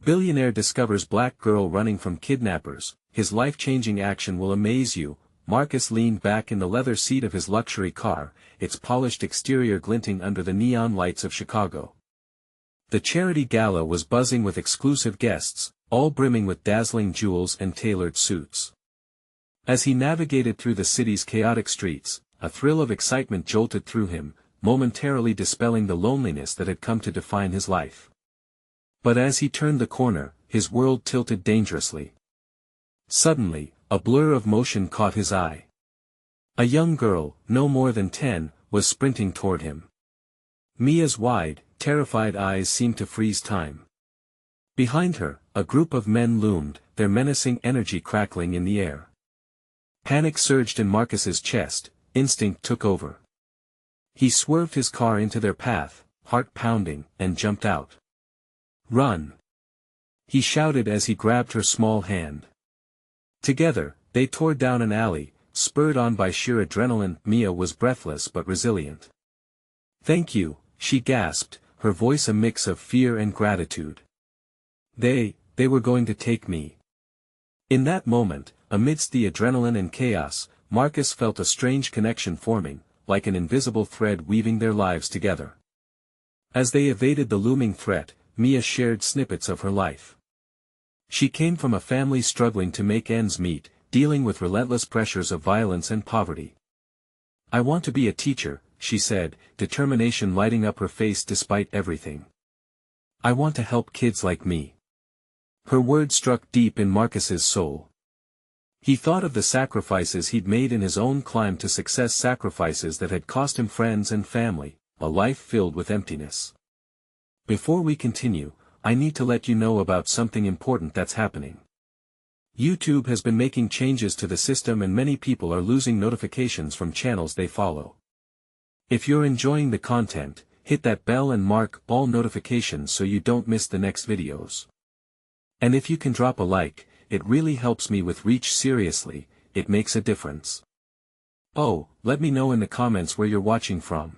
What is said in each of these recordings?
Billionaire discovers black girl running from kidnappers, his life-changing action will amaze you. Marcus leaned back in the leather seat of his luxury car, its polished exterior glinting under the neon lights of Chicago. The charity gala was buzzing with exclusive guests, all brimming with dazzling jewels and tailored suits. As he navigated through the city's chaotic streets, a thrill of excitement jolted through him, momentarily dispelling the loneliness that had come to define his life. But as he turned the corner, his world tilted dangerously. Suddenly, a blur of motion caught his eye. A young girl, no more than 10, was sprinting toward him. Mia's wide, terrified eyes seemed to freeze time. Behind her, a group of men loomed, their menacing energy crackling in the air. Panic surged in Marcus's chest, instinct took over. He swerved his car into their path, heart pounding, and jumped out. "Run!" he shouted as he grabbed her small hand. Together, they tore down an alley, spurred on by sheer adrenaline. Mia was breathless but resilient. "Thank you," she gasped, her voice a mix of fear and gratitude. They were going to take me." In that moment, amidst the adrenaline and chaos, Marcus felt a strange connection forming, like an invisible thread weaving their lives together. As they evaded the looming threat, Mia shared snippets of her life. She came from a family struggling to make ends meet, dealing with relentless pressures of violence and poverty. "I want to be a teacher," she said, determination lighting up her face despite everything. "I want to help kids like me." Her words struck deep in Marcus's soul. He thought of the sacrifices he'd made in his own climb to success, sacrifices that had cost him friends and family, a life filled with emptiness. Before we continue, I need to let you know about something important that's happening. YouTube has been making changes to the system and many people are losing notifications from channels they follow. If you're enjoying the content, hit that bell and mark all notifications so you don't miss the next videos. And if you can drop a like, it really helps me with reach. Seriously, it makes a difference. Oh, let me know in the comments where you're watching from.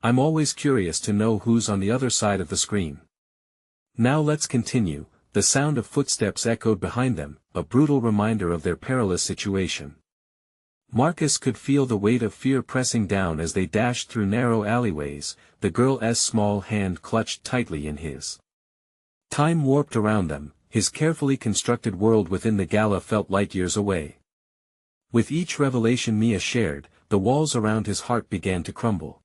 I'm always curious to know who's on the other side of the screen. Now let's continue. The sound of footsteps echoed behind them, a brutal reminder of their perilous situation. Marcus could feel the weight of fear pressing down as they dashed through narrow alleyways, the girl's small hand clutched tightly in his. Time warped around them, his carefully constructed world within the gala felt light years away. With each revelation Mia shared, the walls around his heart began to crumble.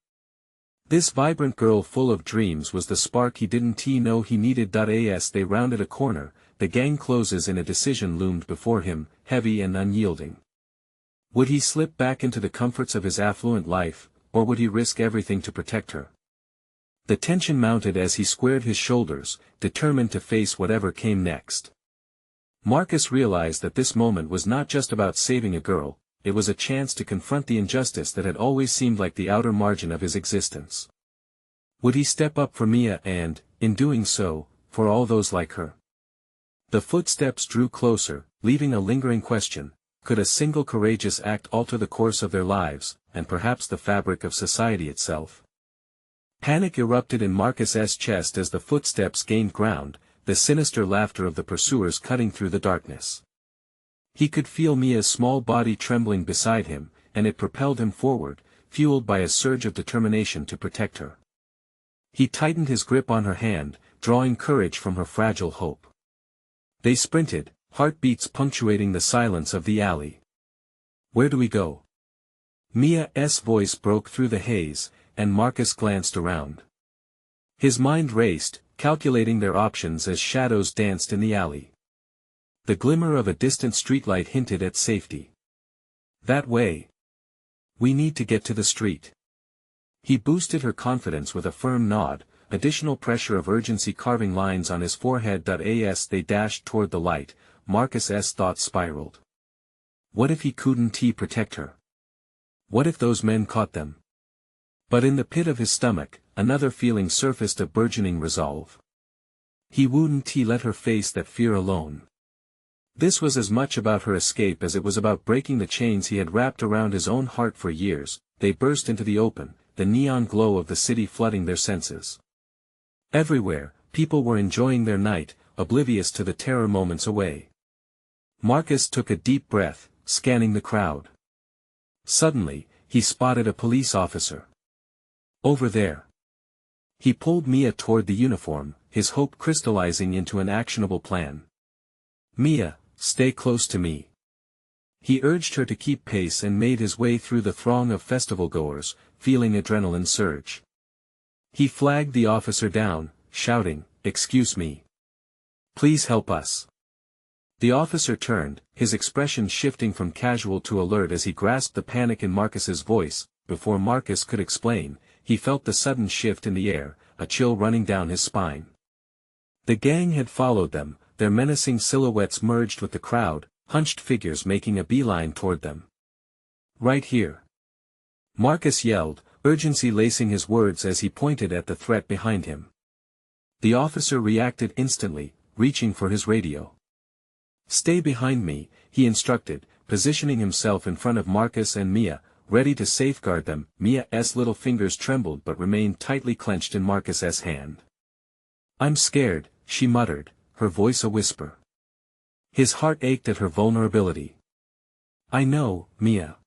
This vibrant girl full of dreams was the spark he didn't know he needed. As they rounded a corner, the gang closes in a decision loomed before him, heavy and unyielding. Would he slip back into the comforts of his affluent life, or would he risk everything to protect her? The tension mounted as he squared his shoulders, determined to face whatever came next. Marcus realized that this moment was not just about saving a girl, it was a chance to confront the injustice that had always seemed like the outer margin of his existence. Would he step up for Mia and, in doing so, for all those like her? The footsteps drew closer, leaving a lingering question: could a single courageous act alter the course of their lives, and perhaps the fabric of society itself? Panic erupted in Marcus's chest as the footsteps gained ground, the sinister laughter of the pursuers cutting through the darkness. He could feel Mia's small body trembling beside him, and it propelled him forward, fueled by a surge of determination to protect her. He tightened his grip on her hand, drawing courage from her fragile hope. They sprinted, heartbeats punctuating the silence of the alley. "Where do we go?" Mia's voice broke through the haze, and Marcus glanced around. His mind raced, calculating their options as shadows danced in the alley. The glimmer of a distant streetlight hinted at safety. "That way. We need to get to the street." He boosted her confidence with a firm nod, additional pressure of urgency carving lines on his forehead. As they dashed toward the light, Marcus's thoughts spiraled. What if he couldn't protect her? What if those men caught them? But in the pit of his stomach, another feeling surfaced, a burgeoning resolve. He wouldn't let her face that fear alone. This was as much about her escape as it was about breaking the chains he had wrapped around his own heart for years. They burst into the open, the neon glow of the city flooding their senses. Everywhere, people were enjoying their night, oblivious to the terror moments away. Marcus took a deep breath, scanning the crowd. Suddenly, he spotted a police officer. Over there. He pulled Mia toward the uniform, his hope crystallizing into an actionable plan. Mia, stay close to me. He urged her to keep pace and made his way through the throng of festival-goers, feeling adrenaline surge. He flagged the officer down, shouting, "Excuse me. Please help us." The officer turned, his expression shifting from casual to alert as he grasped the panic in Marcus's voice. Before Marcus could explain, he felt the sudden shift in the air, a chill running down his spine. The gang had followed them, their menacing silhouettes merged with the crowd, hunched figures making a beeline toward them. "Right here!" Marcus yelled, urgency lacing his words as he pointed at the threat behind him. The officer reacted instantly, reaching for his radio. "Stay behind me," he instructed, positioning himself in front of Marcus and Mia, ready to safeguard them. Mia's little fingers trembled but remained tightly clenched in Marcus's hand. "I'm scared," she muttered, her voice a whisper. His heart ached at her vulnerability. "I know, Mia.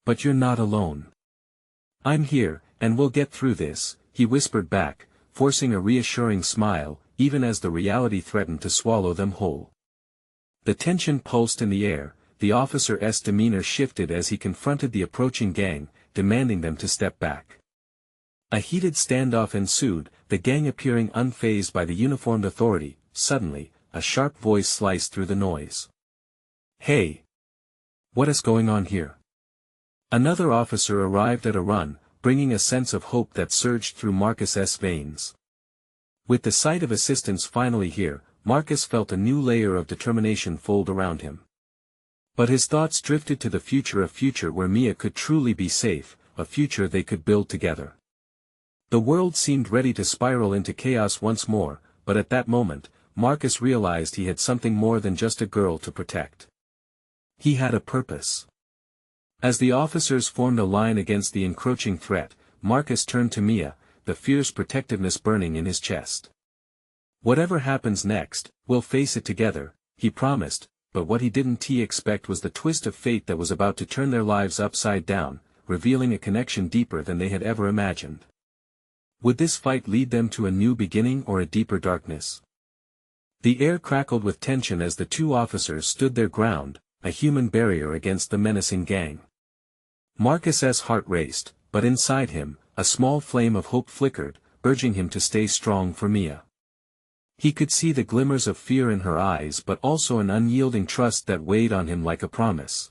But you're not alone. I'm here, and we'll get through this," he whispered back, forcing a reassuring smile, even as the reality threatened to swallow them whole. The tension pulsed in the air, the officer's demeanor shifted as he confronted the approaching gang, demanding them to step back. A heated standoff ensued, the gang appearing unfazed by the uniformed authority. Suddenly, a sharp voice sliced through the noise. "Hey! What is going on here?" Another officer arrived at a run, bringing a sense of hope that surged through Marcus's veins. With the sight of assistance finally here, Marcus felt a new layer of determination fold around him. But his thoughts drifted to the future, a future where Mia could truly be safe, a future they could build together. The world seemed ready to spiral into chaos once more, but at that moment, Marcus realized he had something more than just a girl to protect. He had a purpose. As the officers formed a line against the encroaching threat, Marcus turned to Mia, the fierce protectiveness burning in his chest. "Whatever happens next, we'll face it together," he promised, but what he didn't expect was the twist of fate that was about to turn their lives upside down, revealing a connection deeper than they had ever imagined. Would this fight lead them to a new beginning or a deeper darkness? The air crackled with tension as the two officers stood their ground, a human barrier against the menacing gang. Marcus's heart raced, but inside him, a small flame of hope flickered, urging him to stay strong for Mia. He could see the glimmers of fear in her eyes but also an unyielding trust that weighed on him like a promise.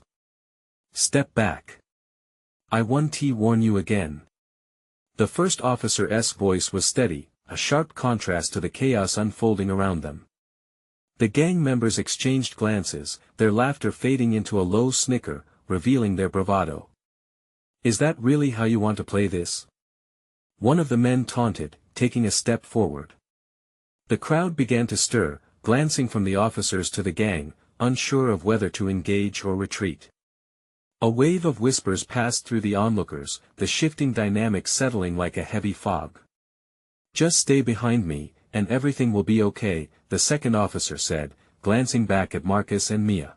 "Step back. I want to warn you again." The first officer's voice was steady, a sharp contrast to the chaos unfolding around them. The gang members exchanged glances, their laughter fading into a low snicker, revealing their bravado. "Is that really how you want to play this?" one of the men taunted, taking a step forward. The crowd began to stir, glancing from the officers to the gang, unsure of whether to engage or retreat. A wave of whispers passed through the onlookers, the shifting dynamics settling like a heavy fog. "Just stay behind me, and everything will be okay," the second officer said, glancing back at Marcus and Mia.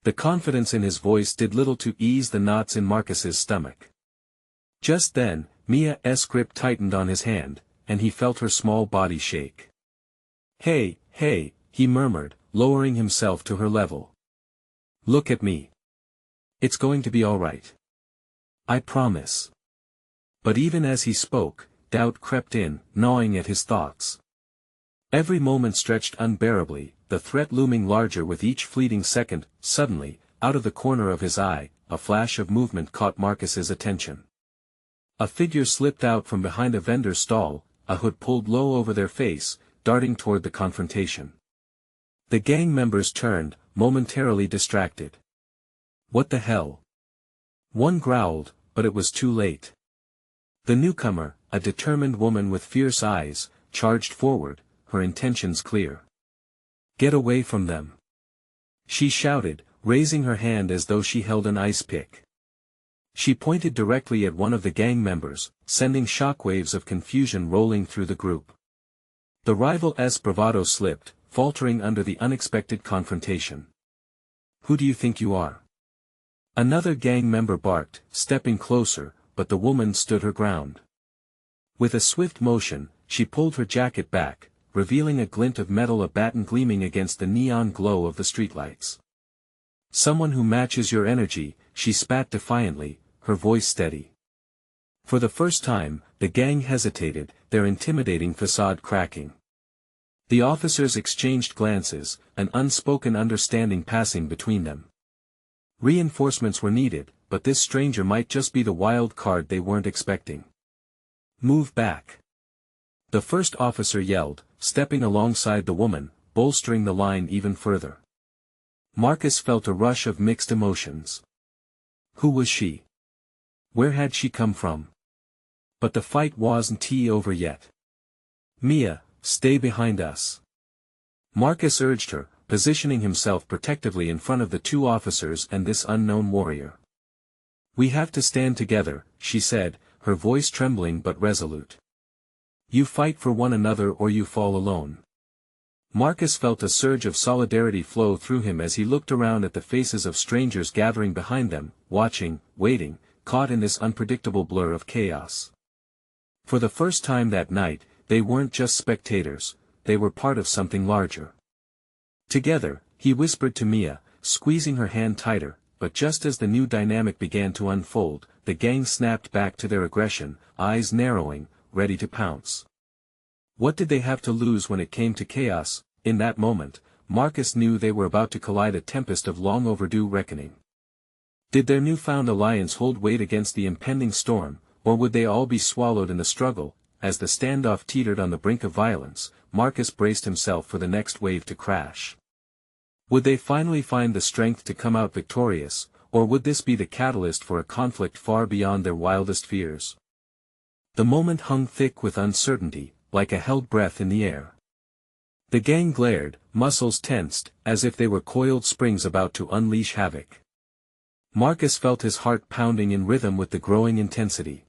The confidence in his voice did little to ease the knots in Marcus's stomach. Just then, Mia's grip tightened on his hand, and he felt her small body shake. Hey, he murmured, lowering himself to her level. "Look at me. It's going to be all right. I promise." But even as he spoke, doubt crept in, gnawing at his thoughts. Every moment stretched unbearably, the threat looming larger with each fleeting second. Suddenly, out of the corner of his eye, a flash of movement caught Marcus's attention. A figure slipped out from behind a vendor's stall, a hood pulled low over their face, darting toward the confrontation. The gang members turned, momentarily distracted. "What the hell?" one growled, but it was too late. The newcomer, a determined woman with fierce eyes, charged forward, her intentions clear. "Get away from them!" she shouted, raising her hand as though she held an ice pick. She pointed directly at one of the gang members, sending shockwaves of confusion rolling through the group. The rival's bravado slipped, faltering under the unexpected confrontation. "Who do you think you are?" Another gang member barked, stepping closer, but the woman stood her ground. With a swift motion, she pulled her jacket back, revealing a glint of metal, a baton gleaming against the neon glow of the streetlights. "Someone who matches your energy," she spat defiantly, her voice steady. For the first time, the gang hesitated, their intimidating facade cracking. The officers exchanged glances, an unspoken understanding passing between them. Reinforcements were needed, but this stranger might just be the wild card they weren't expecting. "Move back!" the first officer yelled, stepping alongside the woman, bolstering the line even further. Marcus felt a rush of mixed emotions. Who was she? Where had she come from? But the fight wasn't over yet. "Mia, stay behind us," Marcus urged her, positioning himself protectively in front of the two officers and this unknown warrior. "We have to stand together," she said, her voice trembling but resolute. "You fight for one another or you fall alone." Marcus felt a surge of solidarity flow through him as he looked around at the faces of strangers gathering behind them, watching, waiting, caught in this unpredictable blur of chaos. For the first time that night, they weren't just spectators, they were part of something larger. "Together," he whispered to Mia, squeezing her hand tighter, but just as the new dynamic began to unfold, the gang snapped back to their aggression, eyes narrowing, ready to pounce. What did they have to lose when it came to chaos? In that moment, Marcus knew they were about to collide, a tempest of long overdue reckoning. Did their newfound alliance hold weight against the impending storm, or would they all be swallowed in the struggle? As the standoff teetered on the brink of violence, Marcus braced himself for the next wave to crash. Would they finally find the strength to come out victorious, or would this be the catalyst for a conflict far beyond their wildest fears? The moment hung thick with uncertainty, like a held breath in the air. The gang glared, muscles tensed, as if they were coiled springs about to unleash havoc. Marcus felt his heart pounding in rhythm with the growing intensity.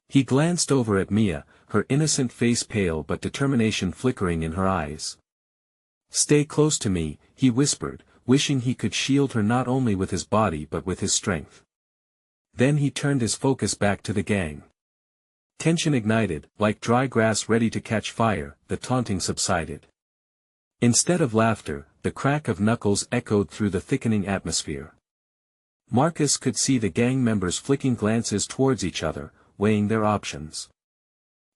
He glanced over at Mia, her innocent face pale but determination flickering in her eyes. "Stay close to me," he whispered, wishing he could shield her not only with his body but with his strength. Then he turned his focus back to the gang. Tension ignited, like dry grass ready to catch fire, the taunting subsided. Instead of laughter, the crack of knuckles echoed through the thickening atmosphere. Marcus could see the gang members flicking glances towards each other, weighing their options.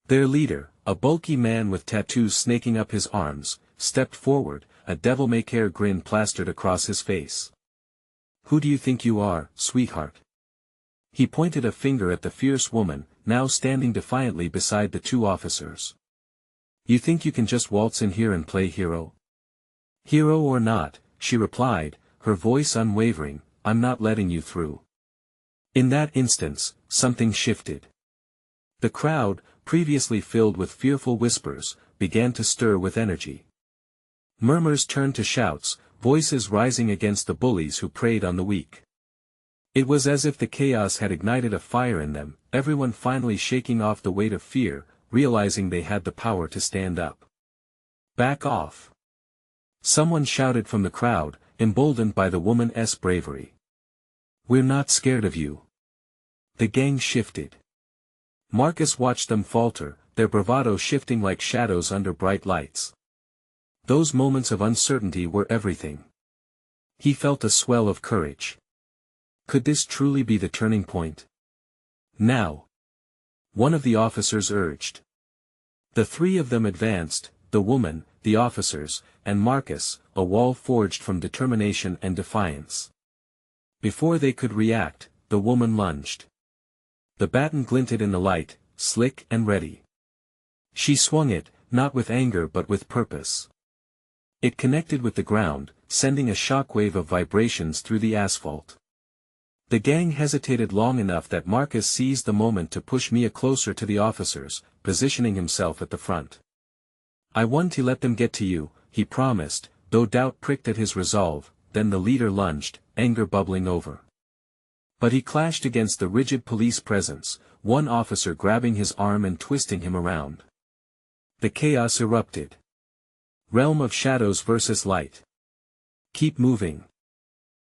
Their leader, a bulky man with tattoos snaking up his arms, stepped forward, a devil-may-care grin plastered across his face. "Who do you think you are, sweetheart?" He pointed a finger at the fierce woman, now standing defiantly beside the two officers. "You think you can just waltz in here and play hero?" "Hero or not," she replied, her voice unwavering, "I'm not letting you through." In that instance, something shifted. The crowd, previously filled with fearful whispers, began to stir with energy. Murmurs turned to shouts, voices rising against the bullies who preyed on the weak. It was as if the chaos had ignited a fire in them, everyone finally shaking off the weight of fear, realizing they had the power to stand up. "Back off!" someone shouted from the crowd, emboldened by the woman's bravery. "We're not scared of you." The gang shifted. Marcus watched them falter, their bravado shifting like shadows under bright lights. Those moments of uncertainty were everything. He felt a swell of courage. Could this truly be the turning point? "Now!" one of the officers urged. The three of them advanced, the woman, the officers, and Marcus, a wall forged from determination and defiance. Before they could react, the woman lunged. The baton glinted in the light, slick and ready. She swung it, not with anger but with purpose. It connected with the ground, sending a shockwave of vibrations through the asphalt. The gang hesitated long enough that Marcus seized the moment to push Mia closer to the officers, positioning himself at the front. "I won't let them get to you," he promised, though doubt pricked at his resolve. Then the leader lunged, anger bubbling over. But he clashed against the rigid police presence, one officer grabbing his arm and twisting him around. The chaos erupted. Realm of shadows versus light. Keep moving,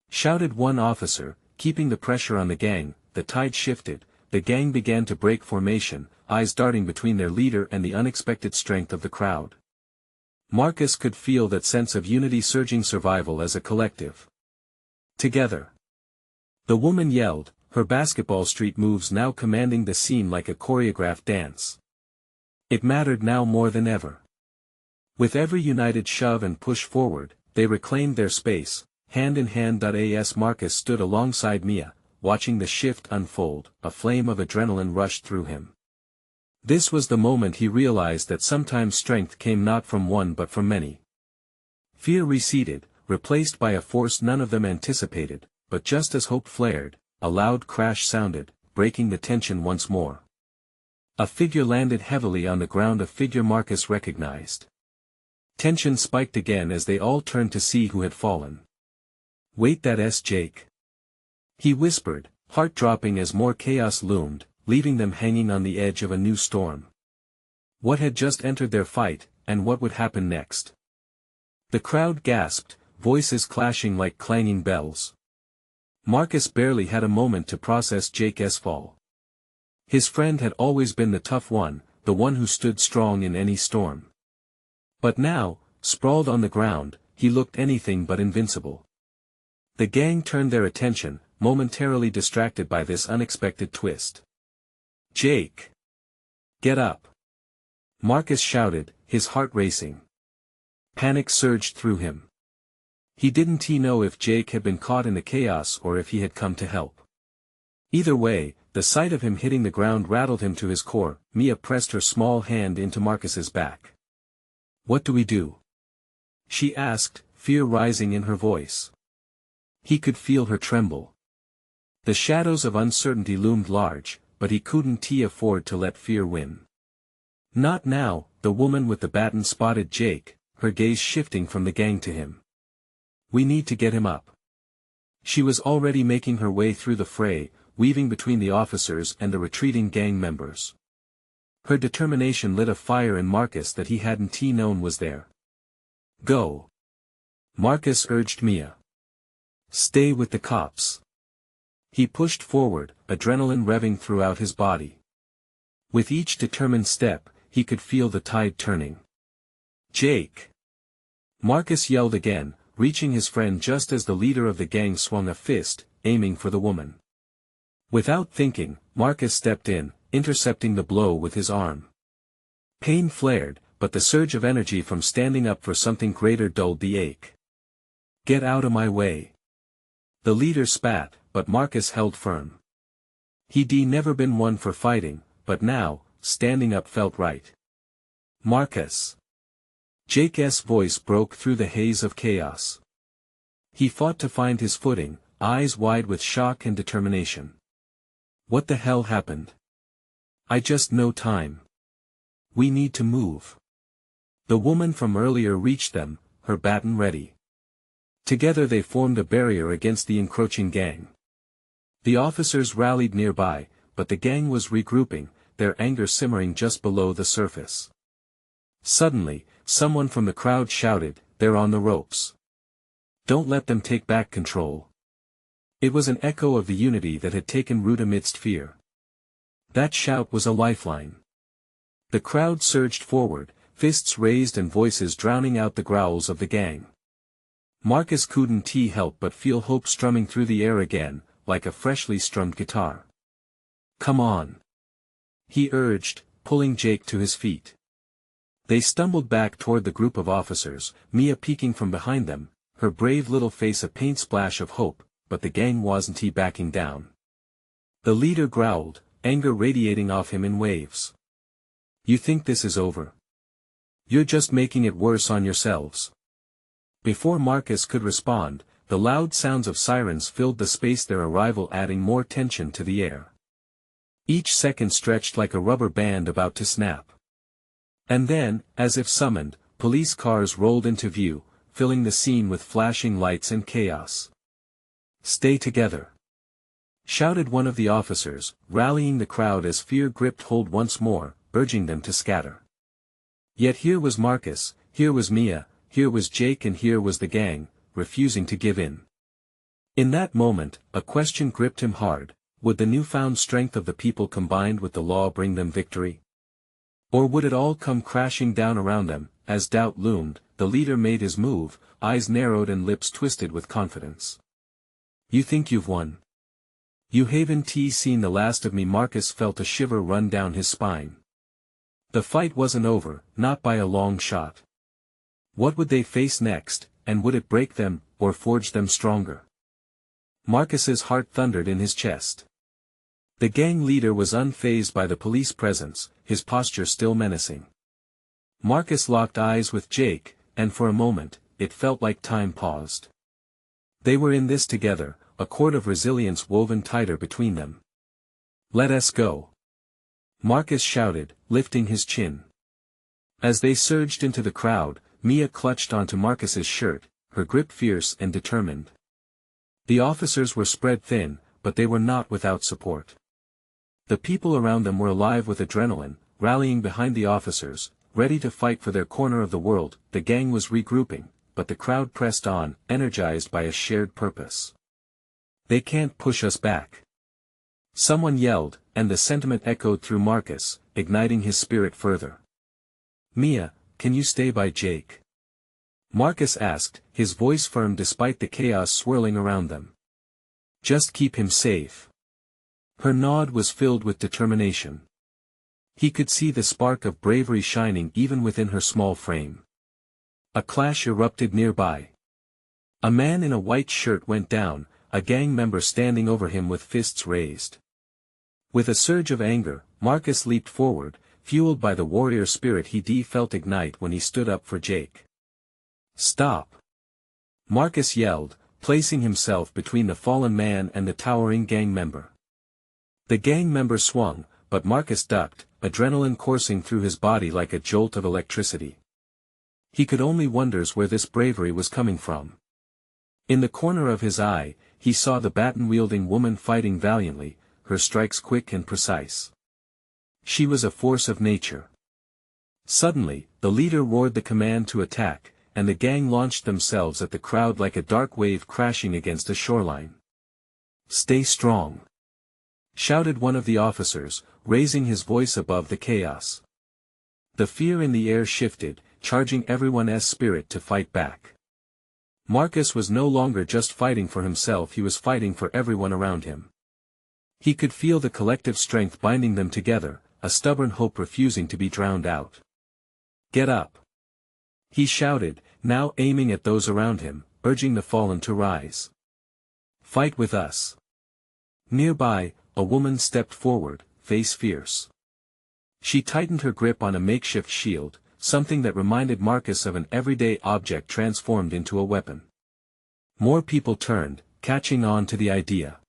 shouted one officer, keeping the pressure on the gang. The tide shifted, the gang began to break formation, eyes darting between their leader and the unexpected strength of the crowd. Marcus could feel that sense of unity surging, survival as a collective. Together. The woman yelled, her basketball street moves now commanding the scene like a choreographed dance. It mattered now more than ever. With every united shove and push forward, they reclaimed their space, hand in hand. As Marcus stood alongside Mia, watching the shift unfold, a flame of adrenaline rushed through him. This was the moment he realized that sometimes strength came not from one but from many. Fear receded, replaced by a force none of them anticipated, but just as hope flared, a loud crash sounded, breaking the tension once more. A figure landed heavily on the ground, a figure Marcus recognized. Tension spiked again as they all turned to see who had fallen. "Wait, that's Jake," he whispered, heart dropping as more chaos loomed, leaving them hanging on the edge of a new storm. What had just entered their fight, and what would happen next? The crowd gasped, voices clashing like clanging bells. Marcus barely had a moment to process Jake's fall. His friend had always been the tough one, the one who stood strong in any storm. But now, sprawled on the ground, he looked anything but invincible. The gang turned their attention, momentarily distracted by this unexpected twist. "Jake! Get up!" Marcus shouted, his heart racing. Panic surged through him. He didn't know if Jake had been caught in the chaos or if he had come to help. Either way, the sight of him hitting the ground rattled him to his core. Mia pressed her small hand into Marcus's back. "What do we do?" she asked, fear rising in her voice. He could feel her tremble. The shadows of uncertainty loomed large, but he couldn't afford to let fear win. "Not now," the woman with the baton spotted Jake, her gaze shifting from the gang to him. "We need to get him up." She was already making her way through the fray, weaving between the officers and the retreating gang members. Her determination lit a fire in Marcus that he hadn't known was there. "Go," Marcus urged Mia. "Stay with the cops." He pushed forward, adrenaline revving throughout his body. With each determined step, he could feel the tide turning. "Jake!" Marcus yelled again, reaching his friend just as the leader of the gang swung a fist, aiming for the woman. Without thinking, Marcus stepped in, intercepting the blow with his arm. Pain flared, but the surge of energy from standing up for something greater dulled the ache. "Get out of my way." The leader spat, but Marcus held firm. He'd never been one for fighting, but now, standing up felt right. "Marcus!" Jake's voice broke through the haze of chaos. He fought to find his footing, eyes wide with shock and determination. "What the hell happened? I just no time. We need to move." The woman from earlier reached them, her baton ready. Together they formed a barrier against the encroaching gang. The officers rallied nearby, but the gang was regrouping, their anger simmering just below the surface. Suddenly, someone from the crowd shouted, "They're on the ropes. Don't let them take back control." It was an echo of the unity that had taken root amidst fear. That shout was a lifeline. The crowd surged forward, fists raised and voices drowning out the growls of the gang. Marcus couldn't help but feel hope strumming through the air again, like a freshly strummed guitar. "Come on," he urged, pulling Jake to his feet. They stumbled back toward the group of officers, Mia peeking from behind them, her brave little face a paint splash of hope, but the gang wasn't backing down. The leader growled, anger radiating off him in waves. "You think this is over? You're just making it worse on yourselves." Before Marcus could respond, the loud sounds of sirens filled the space, their arrival adding more tension to the air. Each second stretched like a rubber band about to snap. And then, as if summoned, police cars rolled into view, filling the scene with flashing lights and chaos. "Stay together," shouted one of the officers, rallying the crowd as fear gripped hold once more, urging them to scatter. Yet here was Marcus, here was Mia, here was Jake, and here was the gang, refusing to give in. In that moment, a question gripped him hard: would the newfound strength of the people combined with the law bring them victory? Or would it all come crashing down around them? As doubt loomed, the leader made his move, eyes narrowed and lips twisted with confidence. "You think you've won? You haven't seen the last of me." Marcus felt a shiver run down his spine. The fight wasn't over, not by a long shot. What would they face next, and would it break them, or forge them stronger? Marcus's heart thundered in his chest. The gang leader was unfazed by the police presence, his posture still menacing. Marcus locked eyes with Jake, and for a moment, it felt like time paused. They were in this together, a cord of resilience woven tighter between them. "Let us go," Marcus shouted, lifting his chin. As they surged into the crowd, Mia clutched onto Marcus's shirt, her grip fierce and determined. The officers were spread thin, but they were not without support. The people around them were alive with adrenaline, rallying behind the officers, ready to fight for their corner of the world. The gang was regrouping, but the crowd pressed on, energized by a shared purpose. "They can't push us back," someone yelled, and the sentiment echoed through Marcus, igniting his spirit further. "Mia, can you stay by Jake?" Marcus asked, his voice firm despite the chaos swirling around them. "Just keep him safe." Her nod was filled with determination. He could see the spark of bravery shining even within her small frame. A clash erupted nearby. A man in a white shirt went down, a gang member standing over him with fists raised. With a surge of anger, Marcus leaped forward, fueled by the warrior spirit he felt ignite when he stood up for Jake. "Stop!" Marcus yelled, placing himself between the fallen man and the towering gang member. The gang member swung, but Marcus ducked, adrenaline coursing through his body like a jolt of electricity. He could only wonder where this bravery was coming from. In the corner of his eye, he saw the baton-wielding woman fighting valiantly, her strikes quick and precise. She was a force of nature. Suddenly, the leader roared the command to attack, and the gang launched themselves at the crowd like a dark wave crashing against a shoreline. "Stay strong," shouted one of the officers, raising his voice above the chaos. The fear in the air shifted, charging everyone's spirit to fight back. Marcus was no longer just fighting for himself, he was fighting for everyone around him. He could feel the collective strength binding them together, a stubborn hope refusing to be drowned out. "Get up!" he shouted, now aiming at those around him, urging the fallen to rise. "Fight with us." Nearby, a woman stepped forward, face fierce. She tightened her grip on a makeshift shield, something that reminded Marcus of an everyday object transformed into a weapon. More people turned, catching on to the idea.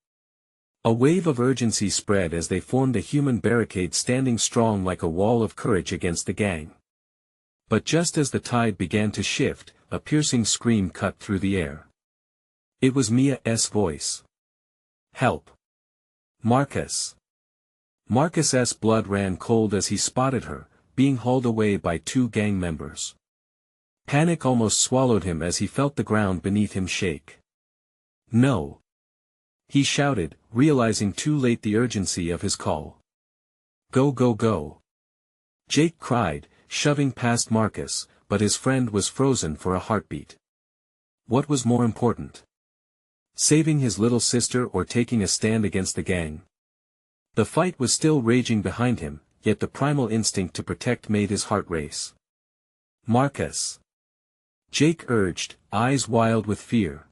A wave of urgency spread as they formed a human barricade standing strong like a wall of courage against the gang. But just as the tide began to shift, a piercing scream cut through the air. It was Mia's voice. "Help! Marcus!" Marcus's blood ran cold as he spotted her, being hauled away by two gang members. Panic almost swallowed him as he felt the ground beneath him shake. "No!" he shouted, realizing too late the urgency of his call. "Go, go, go!" Jake cried, shoving past Marcus, but his friend was frozen for a heartbeat. What was more important? Saving his little sister or taking a stand against the gang? The fight was still raging behind him, yet the primal instinct to protect made his heart race. "Marcus!" Jake urged, eyes wild with fear.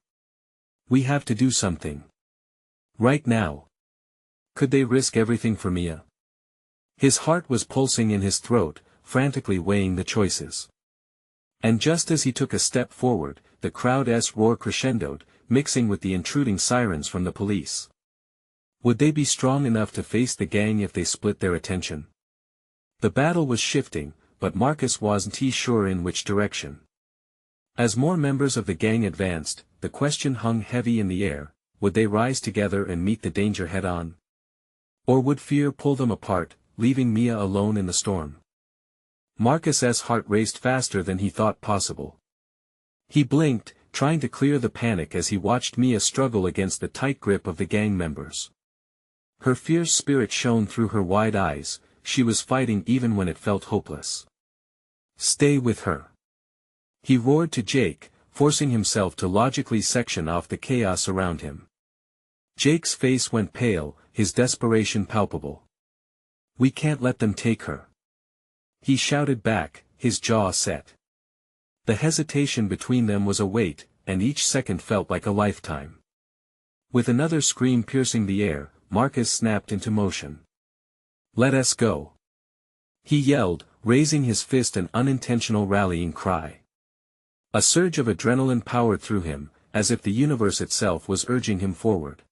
"We have to do something. Right now." Could they risk everything for Mia? His heart was pulsing in his throat, frantically weighing the choices. And just as he took a step forward, the crowd's roar crescendoed, mixing with the intruding sirens from the police. Would they be strong enough to face the gang if they split their attention? The battle was shifting, but Marcus wasn't sure in which direction. As more members of the gang advanced, the question hung heavy in the air: would they rise together and meet the danger head-on? Or would fear pull them apart, leaving Mia alone in the storm? Marcus's heart raced faster than he thought possible. He blinked, trying to clear the panic as he watched Mia struggle against the tight grip of the gang members. Her fierce spirit shone through her wide eyes, she was fighting even when it felt hopeless. "Stay with her," he roared to Jake, forcing himself to logically section off the chaos around him. Jake's face went pale, his desperation palpable. "We can't let them take her," he shouted back, his jaw set. The hesitation between them was a weight, and each second felt like a lifetime. With another scream piercing the air, Marcus snapped into motion. "Let us go," he yelled, raising his fist, an unintentional rallying cry. A surge of adrenaline powered through him, as if the universe itself was urging him forward.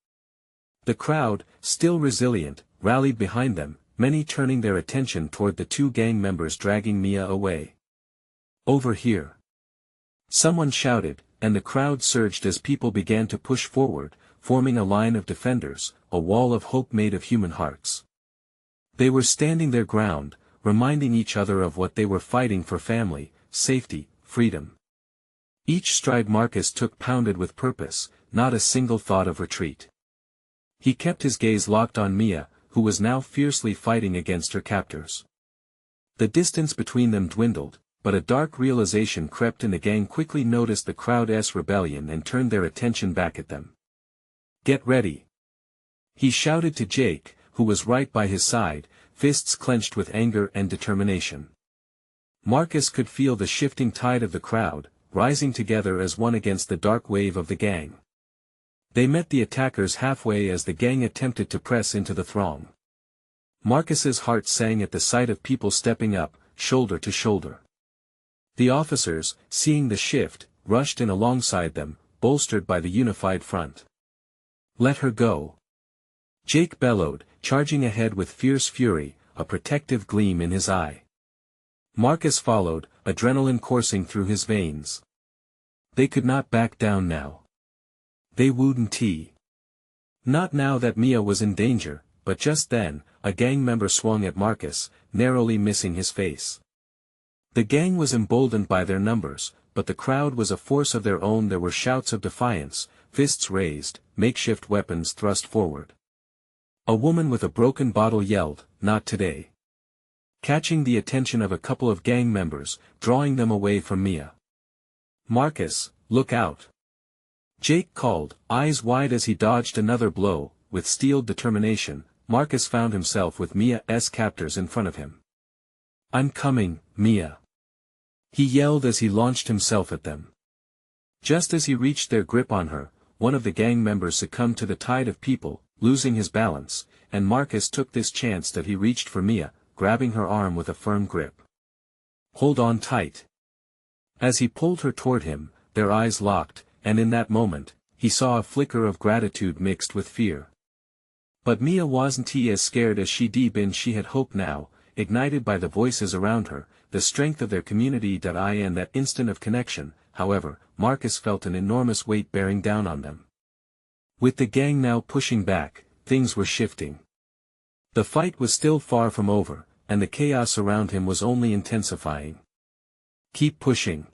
The crowd, still resilient, rallied behind them, many turning their attention toward the two gang members dragging Mia away. "Over here!" someone shouted, and the crowd surged as people began to push forward, forming a line of defenders, a wall of hope made of human hearts. They were standing their ground, reminding each other of what they were fighting for: family, safety, freedom. Each stride Marcus took pounded with purpose, not a single thought of retreat. He kept his gaze locked on Mia, who was now fiercely fighting against her captors. The distance between them dwindled, but a dark realization crept in. The gang quickly noticed the crowd's rebellion and turned their attention back at them. "Get ready!" he shouted to Jake, who was right by his side, fists clenched with anger and determination. Marcus could feel the shifting tide of the crowd, rising together as one against the dark wave of the gang. They met the attackers halfway as the gang attempted to press into the throng. Marcus's heart sang at the sight of people stepping up, shoulder to shoulder. The officers, seeing the shift, rushed in alongside them, bolstered by the unified front. "Let her go!" Jake bellowed, charging ahead with fierce fury, a protective gleam in his eye. Marcus followed, adrenaline coursing through his veins. They could not back down now. They wouldn't. Not now that Mia was in danger, but just then, a gang member swung at Marcus, narrowly missing his face. The gang was emboldened by their numbers, but the crowd was a force of their own. There were shouts of defiance, fists raised, makeshift weapons thrust forward. A woman with a broken bottle yelled, "Not today!" catching the attention of a couple of gang members, drawing them away from Mia. "Marcus, look out!" Jake called, eyes wide as he dodged another blow. With steeled determination, Marcus found himself with Mia's captors in front of him. "I'm coming, Mia!" he yelled as he launched himself at them. Just as he reached their grip on her, one of the gang members succumbed to the tide of people, losing his balance, and Marcus took this chance that he reached for Mia, grabbing her arm with a firm grip. "Hold on tight." As he pulled her toward him, their eyes locked, and in that moment, he saw a flicker of gratitude mixed with fear. But Mia wasn't as scared as she'd been. She had hope now, ignited by the voices around her, the strength of their community. In that instant of connection, however, Marcus felt an enormous weight bearing down on them. With the gang now pushing back, things were shifting. The fight was still far from over, and the chaos around him was only intensifying. "Keep pushing!"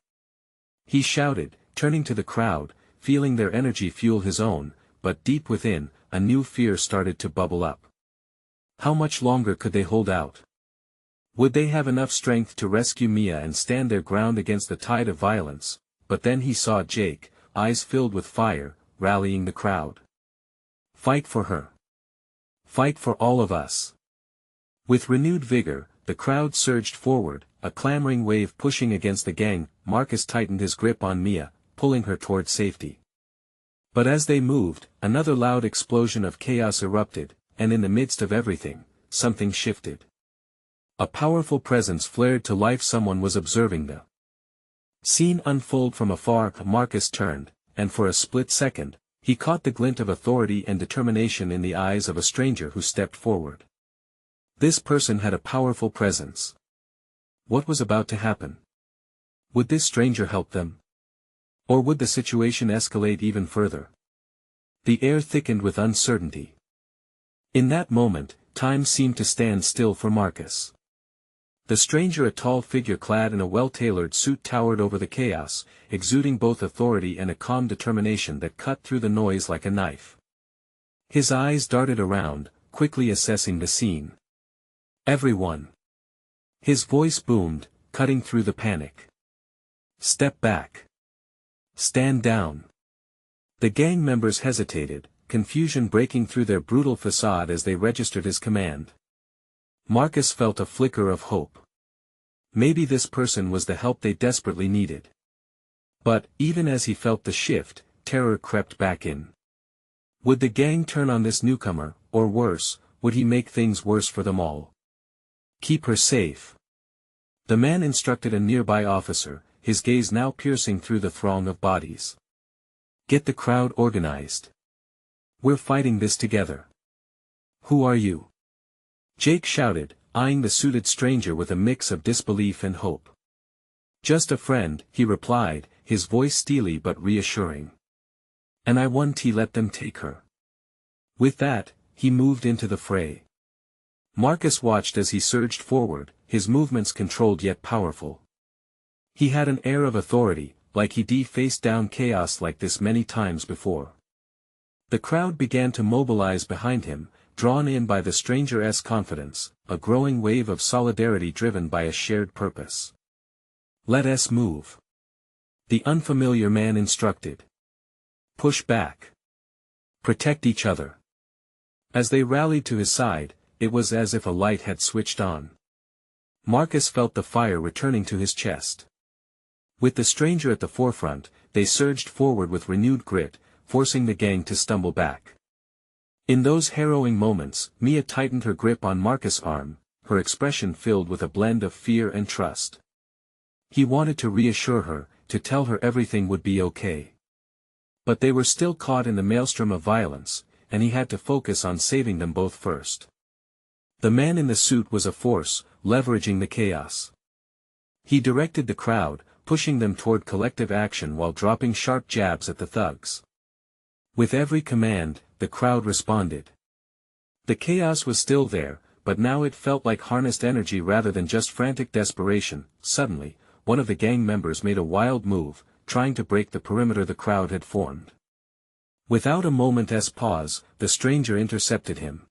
he shouted, turning to the crowd, feeling their energy fuel his own, but deep within, a new fear started to bubble up. How much longer could they hold out? Would they have enough strength to rescue Mia and stand their ground against the tide of violence? But then he saw Jake, eyes filled with fire, rallying the crowd. "Fight for her! Fight for all of us!" With renewed vigor, the crowd surged forward, a clamoring wave pushing against the gang. Marcus tightened his grip on Mia, pulling her toward safety. But as they moved, another loud explosion of chaos erupted, and in the midst of everything, something shifted. A powerful presence flared to life. Someone was observing the scene unfold from afar. Marcus turned, and for a split second, he caught the glint of authority and determination in the eyes of a stranger who stepped forward. This person had a powerful presence. What was about to happen? Would this stranger help them? Or would the situation escalate even further? The air thickened with uncertainty. In that moment, time seemed to stand still for Marcus. The stranger, a tall figure clad in a well-tailored suit, towered over the chaos, exuding both authority and a calm determination that cut through the noise like a knife. His eyes darted around, quickly assessing the scene. "Everyone!" His voice boomed, cutting through the panic. "Step back. Stand down." The gang members hesitated, confusion breaking through their brutal facade as they registered his command. Marcus felt a flicker of hope. Maybe this person was the help they desperately needed. But, even as he felt the shift, terror crept back in. Would the gang turn on this newcomer, or worse, would he make things worse for them all? "Keep her safe." The man instructed a nearby officer, his gaze now piercing through the throng of bodies. "Get the crowd organized. We're fighting this together." "Who are you?" Jake shouted, eyeing the suited stranger with a mix of disbelief and hope. "Just a friend," he replied, his voice steely but reassuring. "And I won't let them take her." With that, he moved into the fray. Marcus watched as he surged forward, his movements controlled yet powerful. He had an air of authority, like he'd faced down chaos like this many times before. The crowd began to mobilize behind him, drawn in by the stranger's confidence, a growing wave of solidarity driven by a shared purpose. "Let us move," the unfamiliar man instructed. "Push back. Protect each other." As they rallied to his side, it was as if a light had switched on. Marcus felt the fire returning to his chest. With the stranger at the forefront, they surged forward with renewed grit, forcing the gang to stumble back. In those harrowing moments, Mia tightened her grip on Marcus' arm, her expression filled with a blend of fear and trust. He wanted to reassure her, to tell her everything would be okay. But they were still caught in the maelstrom of violence, and he had to focus on saving them both first. The man in the suit was a force, leveraging the chaos. He directed the crowd, pushing them toward collective action while dropping sharp jabs at the thugs. With every command, the crowd responded. The chaos was still there, but now it felt like harnessed energy rather than just frantic desperation. Suddenly, one of the gang members made a wild move, trying to break the perimeter the crowd had formed. Without a moment's pause, the stranger intercepted him.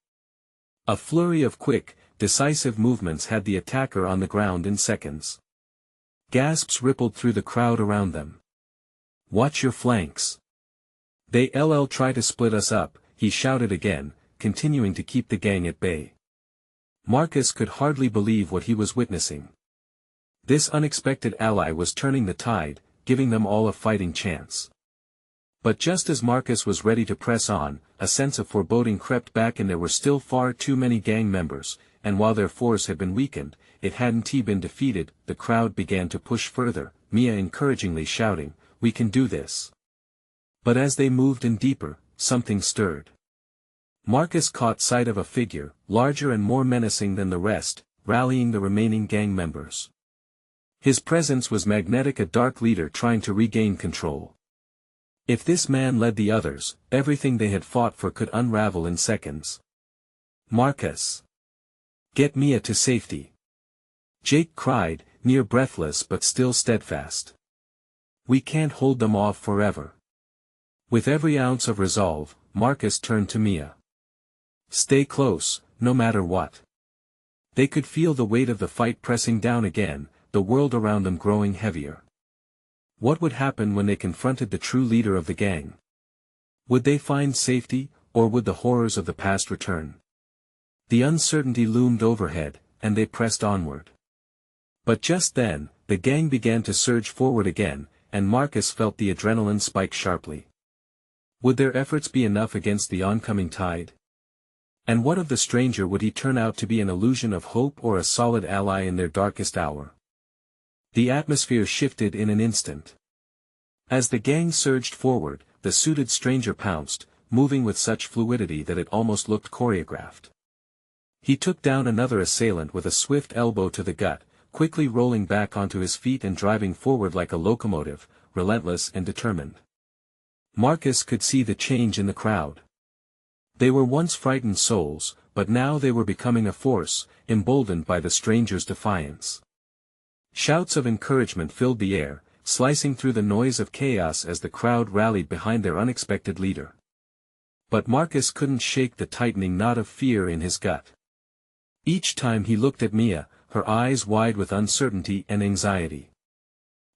A flurry of quick, decisive movements had the attacker on the ground in seconds. Gasps rippled through the crowd around them. "Watch your flanks. They'll try to split us up," he shouted again, continuing to keep the gang at bay. Marcus could hardly believe what he was witnessing. This unexpected ally was turning the tide, giving them all a fighting chance. But just as Marcus was ready to press on, a sense of foreboding crept back, and there were still far too many gang members, and while their force had been weakened, it hadn't been defeated. The crowd began to push further, Mia encouragingly shouting, "We can do this." But as they moved in deeper, something stirred. Marcus caught sight of a figure, larger and more menacing than the rest, rallying the remaining gang members. His presence was magnetic, a dark leader trying to regain control. If this man led the others, everything they had fought for could unravel in seconds. "Marcus! Get Mia to safety!" Jake cried, near breathless but still steadfast. "We can't hold them off forever." With every ounce of resolve, Marcus turned to Mia. "Stay close, no matter what." They could feel the weight of the fight pressing down again, the world around them growing heavier. What would happen when they confronted the true leader of the gang? Would they find safety, or would the horrors of the past return? The uncertainty loomed overhead, and they pressed onward. But just then, the gang began to surge forward again, and Marcus felt the adrenaline spike sharply. Would their efforts be enough against the oncoming tide? And what of the stranger? Would he turn out to be an illusion of hope or a solid ally in their darkest hour? The atmosphere shifted in an instant. As the gang surged forward, the suited stranger pounced, moving with such fluidity that it almost looked choreographed. He took down another assailant with a swift elbow to the gut, quickly rolling back onto his feet and driving forward like a locomotive, relentless and determined. Marcus could see the change in the crowd. They were once frightened souls, but now they were becoming a force, emboldened by the stranger's defiance. Shouts of encouragement filled the air, slicing through the noise of chaos as the crowd rallied behind their unexpected leader. But Marcus couldn't shake the tightening knot of fear in his gut. Each time he looked at Mia, her eyes wide with uncertainty and anxiety.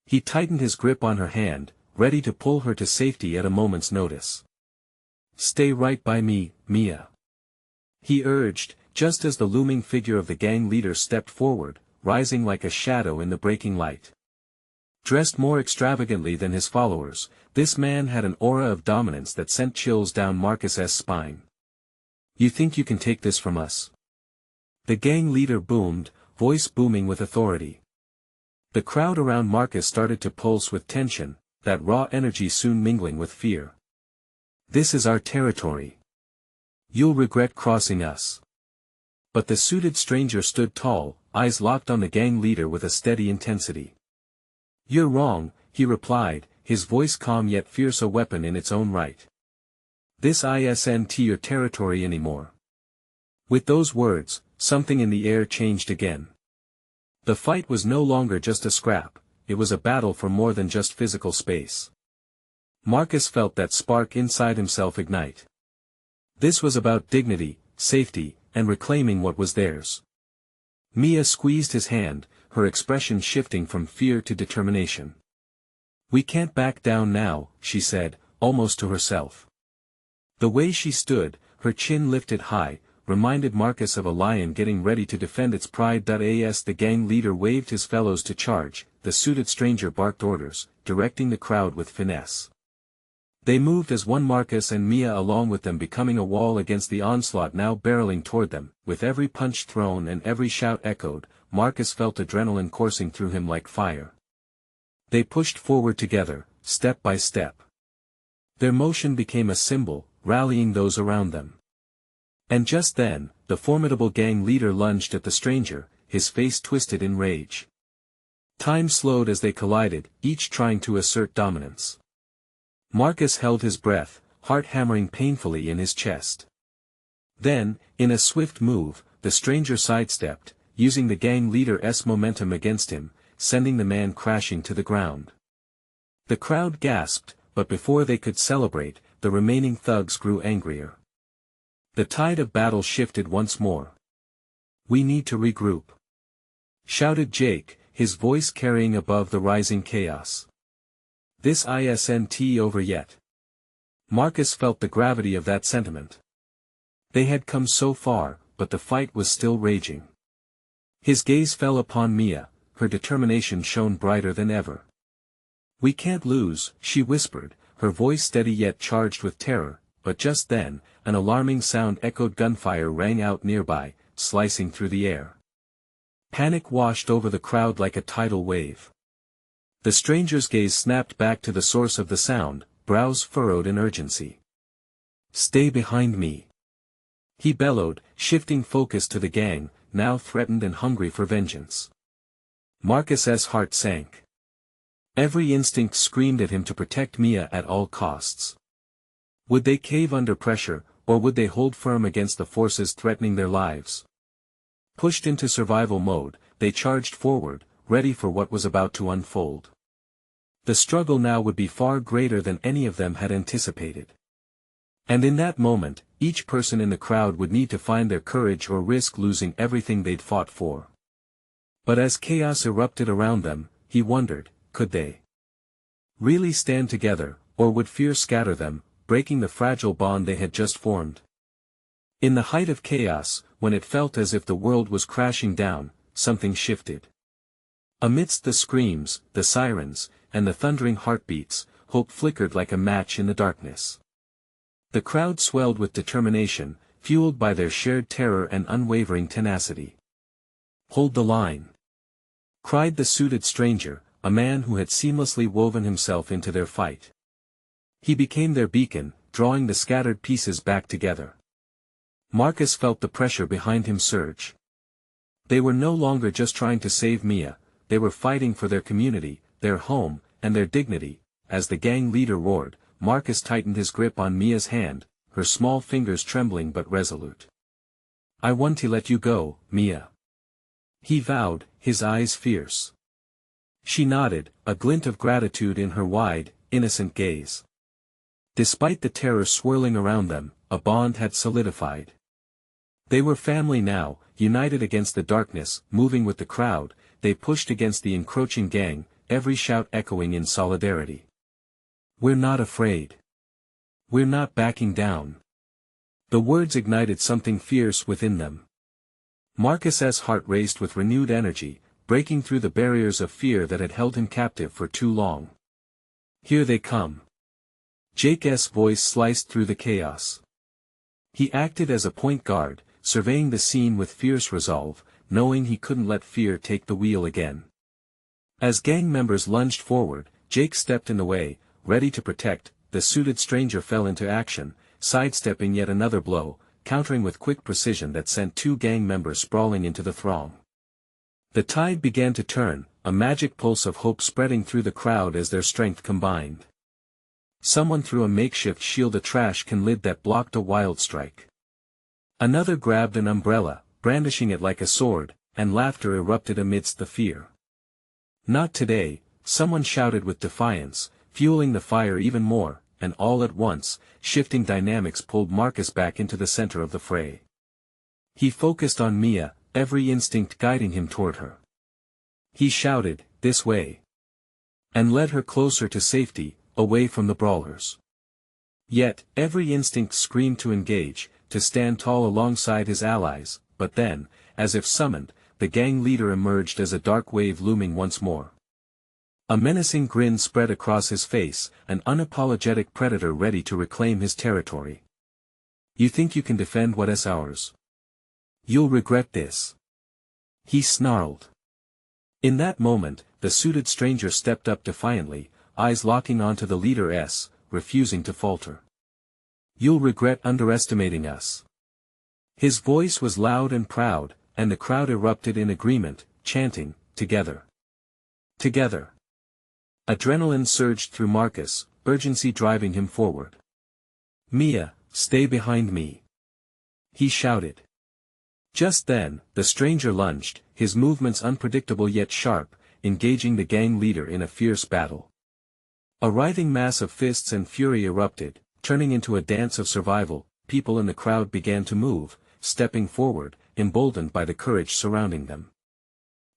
He tightened his grip on her hand, ready to pull her to safety at a moment's notice. "Stay right by me, Mia," he urged, just as the looming figure of the gang leader stepped forward, rising like a shadow in the breaking light. Dressed more extravagantly than his followers, this man had an aura of dominance that sent chills down Marcus's spine. "You think you can take this from us?" the gang leader boomed, voice booming with authority. The crowd around Marcus started to pulse with tension, that raw energy soon mingling with fear. "This is our territory. You'll regret crossing us." But the suited stranger stood tall, eyes locked on the gang leader with a steady intensity. "You're wrong," he replied, his voice calm yet fierce, a weapon in its own right. "This isn't your territory anymore." With those words, something in the air changed again. The fight was no longer just a scrap, it was a battle for more than just physical space. Marcus felt that spark inside himself ignite. This was about dignity, safety, and reclaiming what was theirs. Mia squeezed his hand, her expression shifting from fear to determination. "We can't back down now," she said, almost to herself. The way she stood, her chin lifted high, reminded Marcus of a lion getting ready to defend its pride. As the gang leader waved his fellows to charge, the suited stranger barked orders, directing the crowd with finesse. They moved as one, Marcus and Mia along with them, becoming a wall against the onslaught now barreling toward them. With every punch thrown and every shout echoed, Marcus felt adrenaline coursing through him like fire. They pushed forward together, step by step. Their motion became a symbol, rallying those around them. And just then, the formidable gang leader lunged at the stranger, his face twisted in rage. Time slowed as they collided, each trying to assert dominance. Marcus held his breath, heart hammering painfully in his chest. Then, in a swift move, the stranger sidestepped, using the gang leader's momentum against him, sending the man crashing to the ground. The crowd gasped, but before they could celebrate, the remaining thugs grew angrier. The tide of battle shifted once more. "We need to regroup," shouted Jake, his voice carrying above the rising chaos. "This isn't over yet." Marcus felt the gravity of that sentiment. They had come so far, but the fight was still raging. His gaze fell upon Mia, her determination shone brighter than ever. "We can't lose," she whispered, her voice steady yet charged with terror, but just then, an alarming sound echoed. Gunfire rang out nearby, slicing through the air. Panic washed over the crowd like a tidal wave. The stranger's gaze snapped back to the source of the sound, brows furrowed in urgency. "Stay behind me," he bellowed, shifting focus to the gang, now threatened and hungry for vengeance. Marcus's heart sank. Every instinct screamed at him to protect Mia at all costs. Would they cave under pressure, or would they hold firm against the forces threatening their lives? Pushed into survival mode, they charged forward, ready for what was about to unfold. The struggle now would be far greater than any of them had anticipated. And in that moment, each person in the crowd would need to find their courage or risk losing everything they'd fought for. But as chaos erupted around them, he wondered, could they really stand together, or would fear scatter them, breaking the fragile bond they had just formed? In the height of chaos, when it felt as if the world was crashing down, something shifted. Amidst the screams, the sirens, and the thundering heartbeats, hope flickered like a match in the darkness. The crowd swelled with determination, fueled by their shared terror and unwavering tenacity. "Hold the line!" cried the suited stranger, a man who had seamlessly woven himself into their fight. He became their beacon, drawing the scattered pieces back together. Marcus felt the pressure behind him surge. They were no longer just trying to save Mia, they were fighting for their community, their home, and their dignity. As the gang leader roared, Marcus tightened his grip on Mia's hand, her small fingers trembling but resolute. I want to let you go, Mia. He vowed, his eyes fierce. She nodded, a glint of gratitude in her wide, innocent gaze. Despite the terror swirling around them, a bond had solidified. They were family now, united against the darkness, moving with the crowd. They pushed against the encroaching gang, every shout echoing in solidarity. We're not afraid. We're not backing down. The words ignited something fierce within them. Marcus's heart raced with renewed energy, breaking through the barriers of fear that had held him captive for too long. Here they come. Jake's voice sliced through the chaos. He acted as a point guard, surveying the scene with fierce resolve, knowing he couldn't let fear take the wheel again. As gang members lunged forward, Jake stepped in the way, ready to protect. The suited stranger fell into action, sidestepping yet another blow, countering with quick precision that sent two gang members sprawling into the throng. The tide began to turn, a magic pulse of hope spreading through the crowd as their strength combined. Someone threw a makeshift shield, a trash can lid that blocked a wild strike. Another grabbed an umbrella, brandishing it like a sword, and laughter erupted amidst the fear. Not today, someone shouted with defiance, fueling the fire even more, and all at once, shifting dynamics pulled Marcus back into the center of the fray. He focused on Mia, every instinct guiding him toward her. He shouted, "This way!" and led her closer to safety, away from the brawlers. Yet, every instinct screamed to engage, to stand tall alongside his allies, but then, as if summoned, the gang leader emerged as a dark wave looming once more. A menacing grin spread across his face, an unapologetic predator ready to reclaim his territory. You think you can defend what's ours? You'll regret this. He snarled. In that moment, the suited stranger stepped up defiantly, eyes locking onto the leader's, refusing to falter. You'll regret underestimating us. His voice was loud and proud, and the crowd erupted in agreement, chanting, "Together! Together!" Adrenaline surged through Marcus, urgency driving him forward. "Mia, stay behind me!" he shouted. Just then, the stranger lunged, his movements unpredictable yet sharp, engaging the gang leader in a fierce battle. A writhing mass of fists and fury erupted, turning into a dance of survival. People in the crowd began to move, stepping forward, emboldened by the courage surrounding them.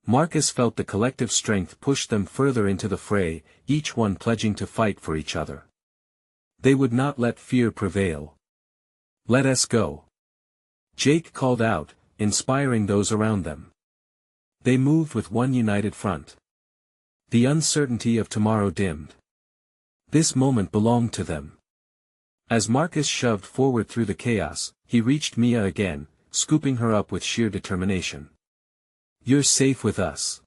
Marcus felt the collective strength push them further into the fray, each one pledging to fight for each other. They would not let fear prevail. "Let us go!" Jake called out, inspiring those around them. They moved with one united front. The uncertainty of tomorrow dimmed. This moment belonged to them. As Marcus shoved forward through the chaos, he reached Mia again, scooping her up with sheer determination. "You're safe with us."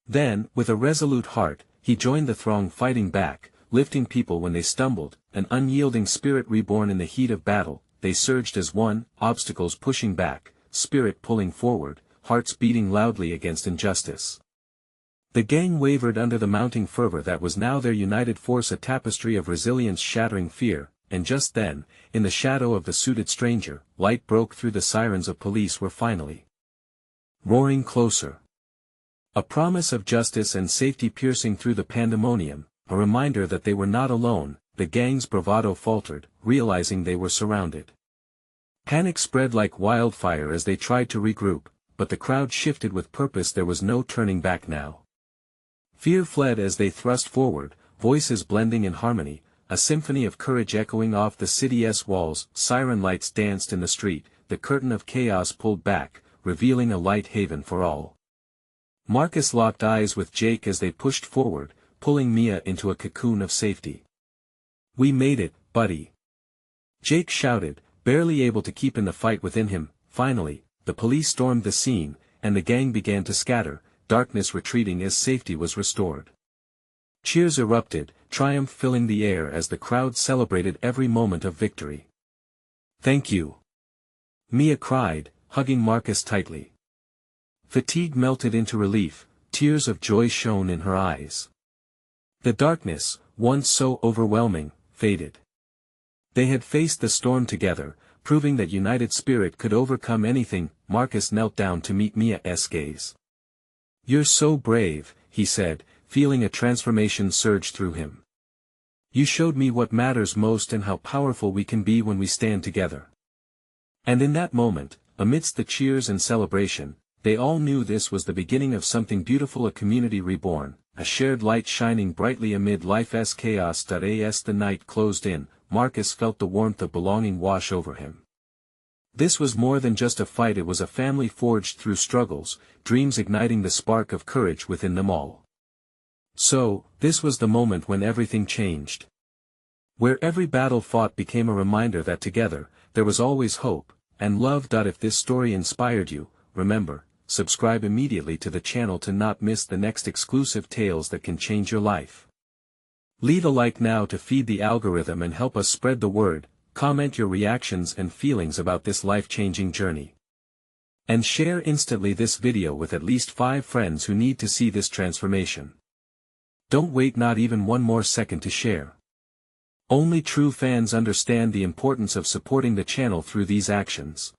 Then, with a resolute heart, he joined the throng fighting back, lifting people when they stumbled, an unyielding spirit reborn in the heat of battle. They surged as one, obstacles pushing back, spirit pulling forward, hearts beating loudly against injustice. The gang wavered under the mounting fervor that was now their united force, a tapestry of resilience shattering fear, and just then, in the shadow of the suited stranger, light broke through. The sirens of police were finally roaring closer. A promise of justice and safety piercing through the pandemonium, a reminder that they were not alone. The gang's bravado faltered, realizing they were surrounded. Panic spread like wildfire as they tried to regroup, but the crowd shifted with purpose. There was no turning back now. Fear fled as they thrust forward, voices blending in harmony, a symphony of courage echoing off the city's walls. Siren lights danced in the street, the curtain of chaos pulled back, revealing a light haven for all. Marcus locked eyes with Jake as they pushed forward, pulling Mia into a cocoon of safety. "We made it, buddy!" Jake shouted, barely able to keep in the fight within him. Finally, the police stormed the scene, and the gang began to scatter, darkness retreating as safety was restored. Cheers erupted, triumph filling the air as the crowd celebrated every moment of victory. "Thank you!" Mia cried, hugging Marcus tightly. Fatigue melted into relief, tears of joy shone in her eyes. The darkness, once so overwhelming, faded. They had faced the storm together, proving that united spirit could overcome anything. Marcus knelt down to meet Mia's gaze. "You're so brave," he said, feeling a transformation surge through him. "You showed me what matters most and how powerful we can be when we stand together." And in that moment, amidst the cheers and celebration, they all knew this was the beginning of something beautiful, a community reborn, a shared light shining brightly amid life's chaos. As the night closed in, Marcus felt the warmth of belonging wash over him. This was more than just a fight, it was a family forged through struggles, dreams igniting the spark of courage within them all. So, this was the moment when everything changed. Where every battle fought became a reminder that together, there was always hope, and love. If this story inspired you, remember, subscribe immediately to the channel to not miss the next exclusive tales that can change your life. Leave a like now to feed the algorithm and help us spread the word. Comment your reactions and feelings about this life-changing journey. And share instantly this video with at least 5 friends who need to see this transformation. Don't wait not even one more second to share. Only true fans understand the importance of supporting the channel through these actions.